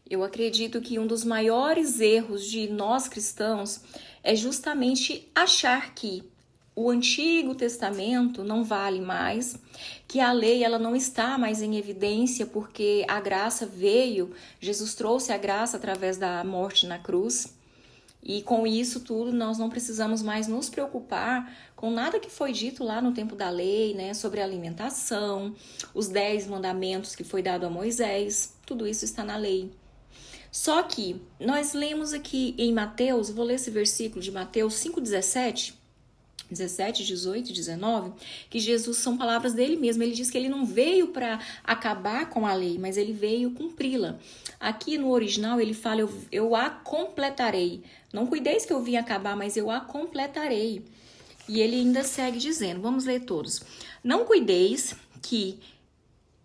Eu acredito que um dos maiores erros de nós cristãos é justamente achar que o Antigo Testamento não vale mais, que a lei ela não está mais em evidência porque a graça veio, Jesus trouxe a graça através da morte na cruz. E com isso tudo, nós não precisamos mais nos preocupar com nada que foi dito lá no tempo da lei, né, sobre a alimentação, os 10 mandamentos que foi dado a Moisés, tudo isso está na lei. Só que nós lemos aqui em Mateus, vou ler esse versículo de Mateus 5,17, 17, 18, 19, que Jesus são palavras dele mesmo. Ele diz que ele não veio para acabar com a lei, mas ele veio cumpri-la. Aqui no original ele fala, eu a completarei. Não cuideis que eu vim acabar, mas eu a completarei. E ele ainda segue dizendo, vamos ler todos. Não cuideis que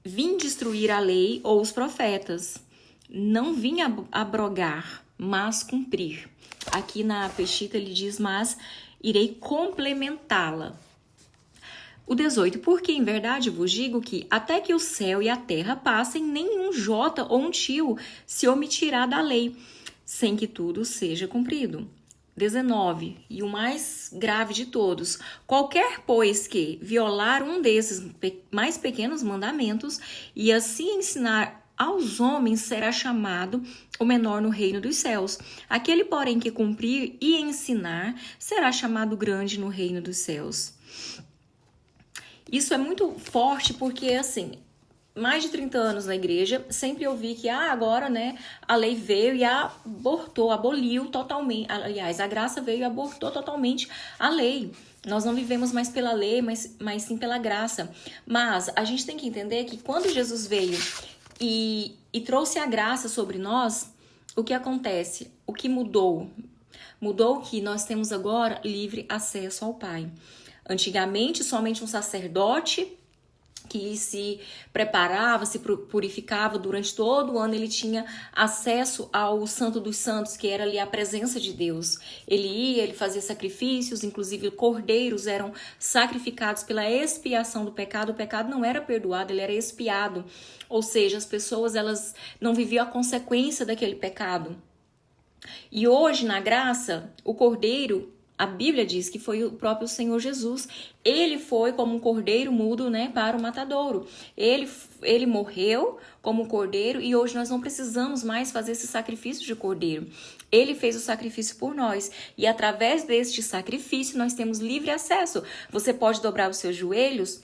vim destruir a lei ou os profetas. Não vim abrogar, mas cumprir. Aqui na Peshitta ele diz, mas irei complementá-la. O 18, porque em verdade vos digo que até que o céu e a terra passem, nenhum jota ou um tio se omitirá da lei, sem que tudo seja cumprido. 19, e o mais grave de todos, qualquer, pois, que violar um desses mais pequenos mandamentos e assim ensinar aos homens será chamado o menor no reino dos céus. Aquele, porém, que cumprir e ensinar será chamado grande no reino dos céus. Isso é muito forte porque, assim, mais de 30 anos na igreja, sempre ouvi que agora, né, a lei veio e aboliu totalmente, aliás, a graça veio e abortou totalmente a lei. Nós não vivemos mais pela lei, mas sim pela graça. Mas a gente tem que entender que quando Jesus veio e trouxe a graça sobre nós, o que acontece? O que mudou? Mudou que nós temos agora livre acesso ao Pai. Antigamente, somente um sacerdote que se preparava, se purificava durante todo o ano, ele tinha acesso ao Santo dos Santos, que era ali a presença de Deus. Ele ia, ele fazia sacrifícios, inclusive cordeiros eram sacrificados pela expiação do pecado. O pecado não era perdoado, ele era expiado. Ou seja, as pessoas elas não viviam a consequência daquele pecado. E hoje, na graça, o cordeiro, a Bíblia diz que foi o próprio Senhor Jesus. Ele foi como um cordeiro mudo, né, para o matadouro. Ele morreu como um cordeiro e hoje nós não precisamos mais fazer esse sacrifício de cordeiro. Ele fez o sacrifício por nós e através deste sacrifício nós temos livre acesso. Você pode dobrar os seus joelhos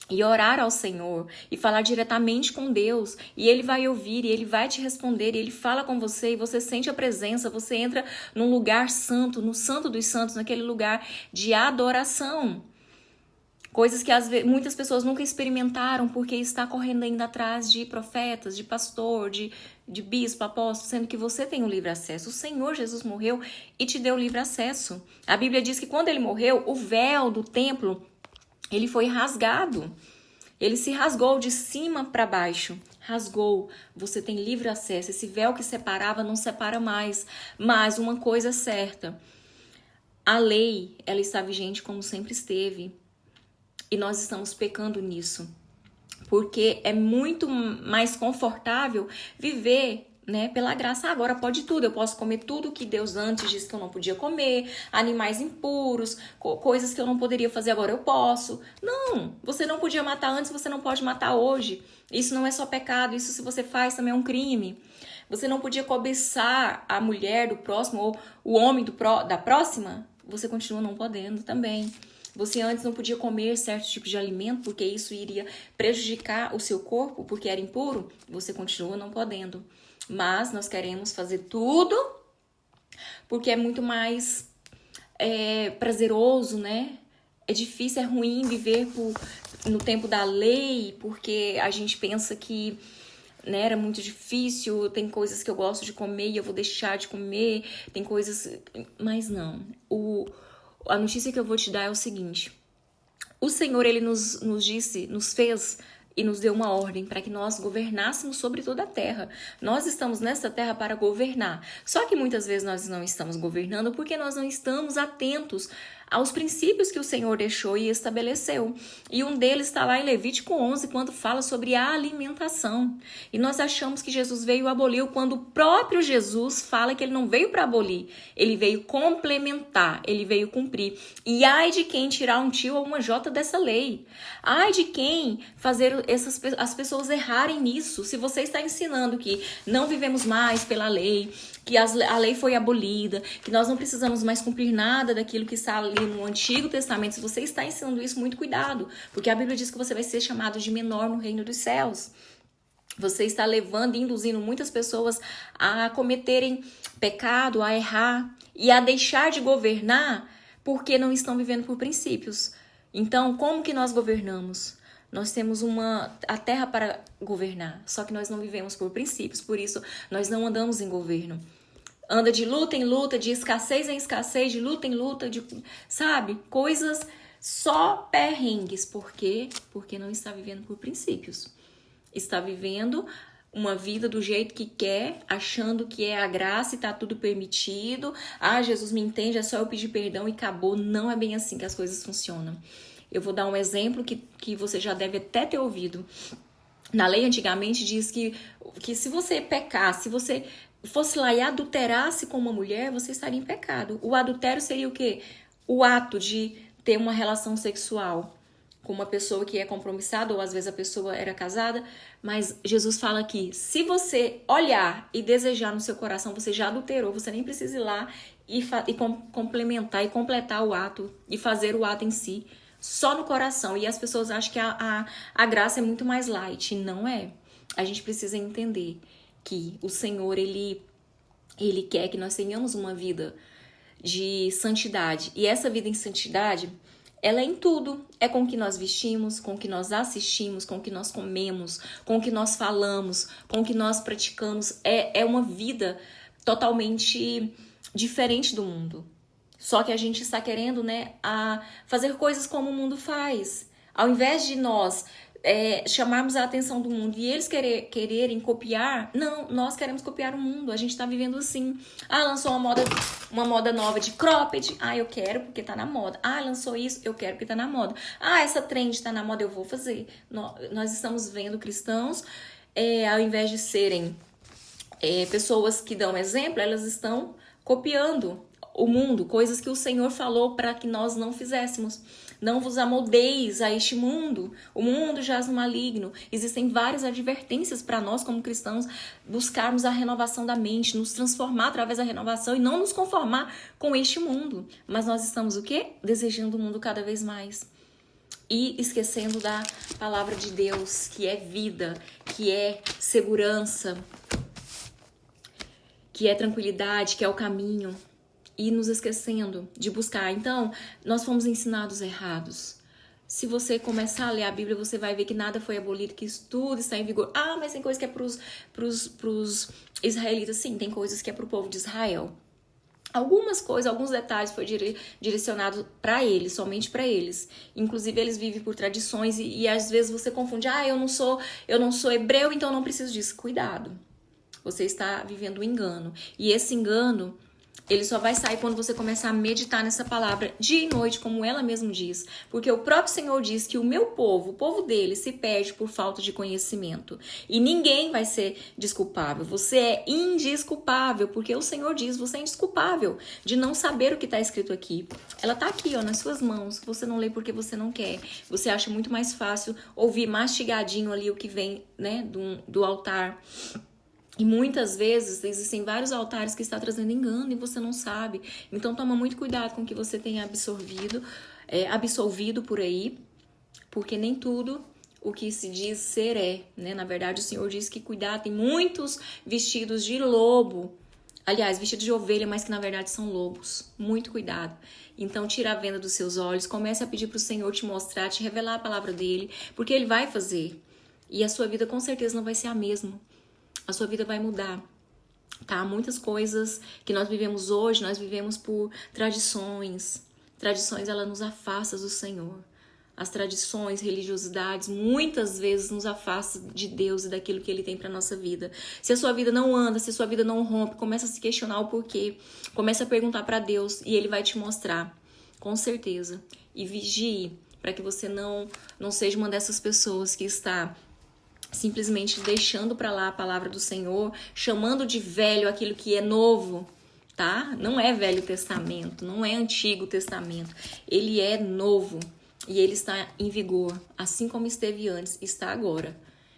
e orar ao Senhor e falar diretamente com Deus, e Ele vai ouvir, e Ele vai te responder, e Ele fala com você, e você sente a presença, você entra num lugar santo, no Santo dos Santos, naquele lugar de adoração. Coisas que muitas pessoas nunca experimentaram, porque está correndo ainda atrás de profetas, de pastor, de bispo, apóstolo, sendo que você tem o livre acesso. O Senhor Jesus morreu e te deu livre acesso. A Bíblia diz que quando Ele morreu, o véu do templo ele foi rasgado. Ele se rasgou de cima para baixo. Rasgou. Você tem livre acesso. Esse véu que separava não separa mais. Mas uma coisa é certa. A lei, ela está vigente como sempre esteve. E nós estamos pecando nisso. Porque é muito mais confortável viver, né, pela graça. Agora pode tudo, eu posso comer tudo que Deus antes disse que eu não podia comer, animais impuros, coisas que eu não poderia fazer agora eu posso. Não, você não podia matar antes, você não pode matar hoje. Isso não é só pecado, isso se você faz também é um crime. Você não podia cobiçar a mulher do próximo ou o homem da próxima, você continua não podendo também. Você antes não podia comer certos tipos de alimento porque isso iria prejudicar o seu corpo porque era impuro, você continua não podendo. Mas nós queremos fazer tudo porque é muito mais prazeroso, né? É difícil, é ruim viver no tempo da lei, porque a gente pensa que, né, era muito difícil, tem coisas que eu gosto de comer e eu vou deixar de comer, tem coisas... Mas não, a notícia que eu vou te dar é o seguinte: o Senhor, Ele nos disse, nos fez e nos deu uma ordem para que nós governássemos sobre toda a terra. Nós estamos nessa terra para governar. Só que muitas vezes nós não estamos governando porque nós não estamos atentos aos princípios que o Senhor deixou e estabeleceu. E um deles está lá em Levítico 11, quando fala sobre a alimentação. E nós achamos que Jesus veio abolir, quando o próprio Jesus fala que ele não veio para abolir, ele veio complementar, ele veio cumprir. E ai de quem tirar um tio ou uma jota dessa lei. Ai de quem fazer as pessoas errarem nisso. Se você está ensinando que não vivemos mais pela lei, que a lei foi abolida, que nós não precisamos mais cumprir nada daquilo que está ali no Antigo Testamento, se você está ensinando isso, muito cuidado, porque a Bíblia diz que você vai ser chamado de menor no reino dos céus. Você está levando e induzindo muitas pessoas a cometerem pecado, a errar e a deixar de governar porque não estão vivendo por princípios. Então, como que nós governamos? Nós temos a terra para governar, só que nós não vivemos por princípios, por isso nós não andamos em governo. Anda de luta em luta, de escassez em escassez, de luta em luta, sabe? Coisas só perrengues. Por quê? Porque não está vivendo por princípios. Está vivendo uma vida do jeito que quer, achando que é a graça e tá tudo permitido. Ah, Jesus me entende, é só eu pedir perdão e acabou. Não é bem assim que as coisas funcionam. Eu vou dar um exemplo que você já deve até ter ouvido. Na lei, antigamente, diz que se você pecar, se você fosse lá e adulterasse com uma mulher, você estaria em pecado. O adultério seria o quê? O ato de ter uma relação sexual com uma pessoa que é compromissada, ou às vezes a pessoa era casada, mas Jesus fala aqui, se você olhar e desejar no seu coração, você já adulterou, você nem precisa ir lá e complementar e completar o ato e fazer o ato em si, só no coração. E as pessoas acham que a graça é muito mais light, não é. A gente precisa entender que o Senhor, ele quer que nós tenhamos uma vida de santidade, e essa vida em santidade, ela é em tudo, é com o que nós vestimos, com o que nós assistimos, com o que nós comemos, com o que nós falamos, com o que nós praticamos. É uma vida totalmente diferente do mundo. Só que a gente está querendo, né, a fazer coisas como o mundo faz. Ao invés de nós chamarmos a atenção do mundo e eles quererem copiar, não, nós queremos copiar o mundo, a gente tá vivendo assim. Ah, lançou uma moda nova de cropped, ah, eu quero porque tá na moda. Ah, lançou isso, eu quero porque tá na moda. Ah, essa trend tá na moda, eu vou fazer. Nós estamos vendo cristãos, ao invés de serem pessoas que dão exemplo, elas estão copiando o mundo, coisas que o Senhor falou para que nós não fizéssemos. Não vos amoldeis a este mundo, o mundo jaz no maligno. Existem várias advertências para nós como cristãos buscarmos a renovação da mente, nos transformar através da renovação e não nos conformar com este mundo. Mas nós estamos o quê? Desejando o mundo cada vez mais. E esquecendo da palavra de Deus, que é vida, que é segurança, que é tranquilidade, que é o caminho. E nos esquecendo de buscar. Então, nós fomos ensinados errados. Se você começar a ler a Bíblia, você vai ver que nada foi abolido, que isso tudo está em vigor. Ah, mas tem coisa que é pros israelitas. Sim, tem coisas que é pro povo de Israel. Algumas coisas, alguns detalhes foi direcionado para eles, somente para eles. Inclusive, eles vivem por tradições e às vezes você confunde. Ah, eu não sou hebreu, então não preciso disso. Cuidado. Você está vivendo um engano. E esse engano, ele só vai sair quando você começar a meditar nessa palavra dia e noite, como ela mesma diz. Porque o próprio Senhor diz que o meu povo, o povo dele, se perde por falta de conhecimento. E ninguém vai ser desculpável. Você é indesculpável, porque o Senhor diz, você é indesculpável de não saber o que está escrito aqui. Ela está aqui, ó, nas suas mãos. Você não lê porque você não quer. Você acha muito mais fácil ouvir mastigadinho ali o que vem, né, do altar. E muitas vezes existem vários altares que estão trazendo engano e você não sabe. Então toma muito cuidado com o que você tem absolvido por aí, porque nem tudo o que se diz ser é, né? Na verdade, o Senhor diz que cuidado, tem muitos vestidos de lobo. Aliás, vestidos de ovelha, mas que na verdade são lobos. Muito cuidado. Então tira a venda dos seus olhos, comece a pedir para o Senhor te mostrar, te revelar a palavra dele, porque ele vai fazer. E a sua vida com certeza não vai ser a mesma. A sua vida vai mudar, tá? Muitas coisas que nós vivemos hoje, nós vivemos por tradições. Tradições, ela nos afasta do Senhor. As tradições, religiosidades, muitas vezes nos afastam de Deus e daquilo que Ele tem para nossa vida. Se a sua vida não anda, se a sua vida não rompe, começa a se questionar o porquê. Começa a perguntar para Deus e Ele vai te mostrar. com certeza. E vigie para que você não seja uma dessas pessoas que está simplesmente deixando para lá a palavra do Senhor, chamando de velho aquilo que é novo, tá? Não é Velho Testamento, não é Antigo Testamento. Ele é novo e ele está em vigor, assim como esteve antes, está agora.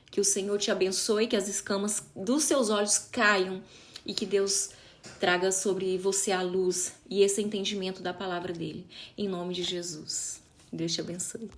Que o Senhor te abençoe, que as escamas dos seus olhos caiam e que Deus traga sobre você a luz e esse entendimento da palavra dele. Em nome de Jesus. Deus te abençoe.